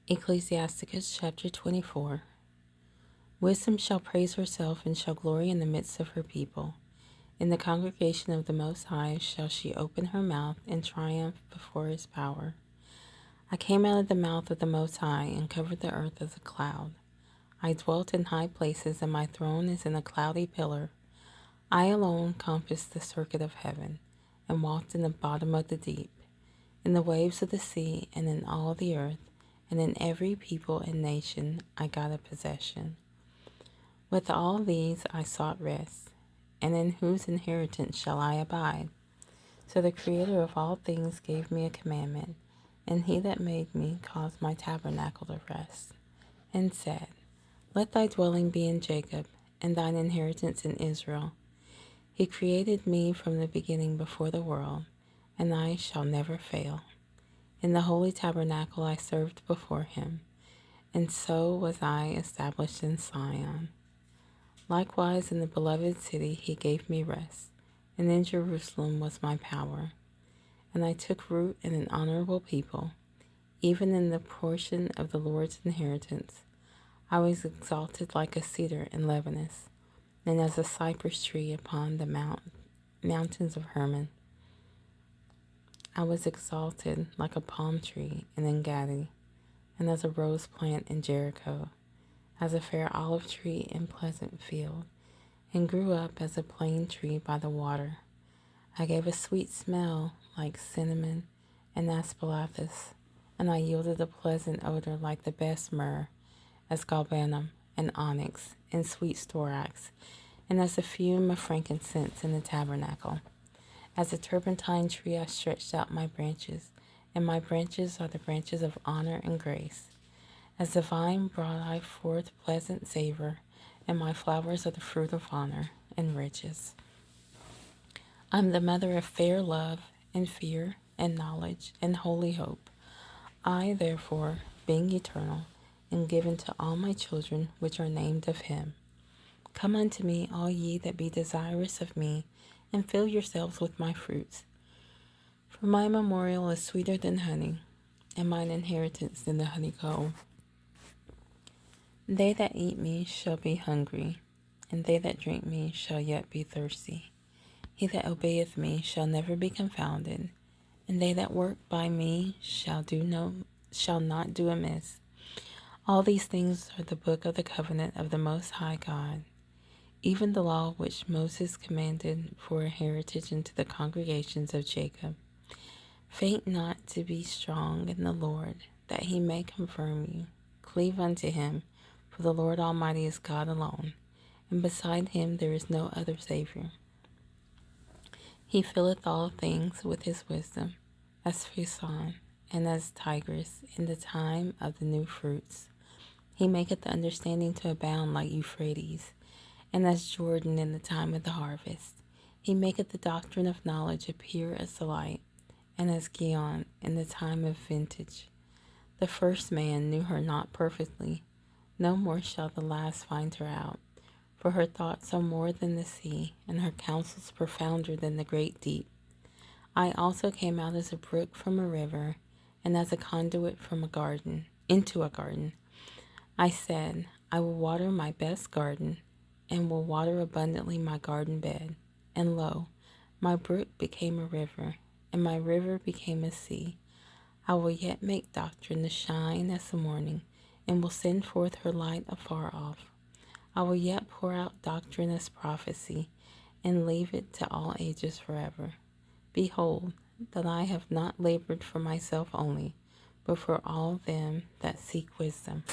Ecclesiasticus Chapter 24. Wisdom shall praise herself and shall glory in the midst of her people. In the congregation of the Most High shall she open her mouth and triumph before his power. I came out of the mouth of the Most High and covered the earth as a cloud. I dwelt in high places, and my throne is in a cloudy pillar. I alone compassed the circuit of heaven, and walked in the bottom of the deep, in the waves of the sea, and in all the earth, and in every people and nation I got a possession. With all these I sought rest, and in whose inheritance shall I abide? So the Creator of all things gave me a commandment, and he that made me caused my tabernacle to rest, and said, Let thy dwelling be in Jacob, and thine inheritance in Israel. He created me from the beginning before the world, and I shall never fail. In the holy tabernacle I served before him, and so was I established in Zion. Likewise in the beloved city he gave me rest, and in Jerusalem was my power. And I took root in an honorable people, even in the portion of the Lord's inheritance. I was exalted like a cedar in Lebanon, and as a cypress tree upon the mountains of Hermon. I was exalted like a palm tree in En-gedi, and as a rose plant in Jericho, as a fair olive tree in pleasant field, and grew up as a plane tree by the water. I gave a sweet smell like cinnamon and aspalathus, and I yielded a pleasant odor like the best myrrh, as galbanum and onyx and sweet storax, and as the fume of frankincense in the tabernacle. As a turpentine tree I stretched out my branches, and my branches are the branches of honor and grace. As the vine brought I forth pleasant savor, and my flowers are the fruit of honor and riches. I am the mother of fair love, and fear, and knowledge, and holy hope. I, therefore, being eternal, am given to all my children which are named of him. Come unto me, all ye that be desirous of me, and fill yourselves with my fruits. For my memorial is sweeter than honey, and mine inheritance than the honeycomb. They that eat me shall be hungry, and they that drink me shall yet be thirsty. He that obeyeth me shall never be confounded, and they that work by me shall not do amiss. All these things are the book of the covenant of the Most High God, even the law which Moses commanded for a heritage unto the congregations of Jacob. Faint not to be strong in the Lord, that he may confirm you. Cleave unto him, for the Lord Almighty is God alone, and beside him there is no other Savior. He filleth all things with his wisdom, as Pison and as Tigris in the time of the new fruits. He maketh the understanding to abound like Euphrates, and as Jordan in the time of the harvest. He maketh the doctrine of knowledge appear as the light, and as Gihon in the time of vintage. The first man knew her not perfectly, no more shall the last find her out. For her thoughts are more than the sea, and her counsels profounder than the great deep. I also came out as a brook from a river, and as a conduit from a garden, into a garden. I said, I will water my best garden, and will water abundantly my garden bed. And lo, my brook became a river, and my river became a sea. I will yet make doctrine to shine as the morning, and will send forth her light afar off. I will yet pour out doctrine as prophecy, and leave it to all ages forever. Behold, that I have not labored for myself only, but for all them that seek wisdom.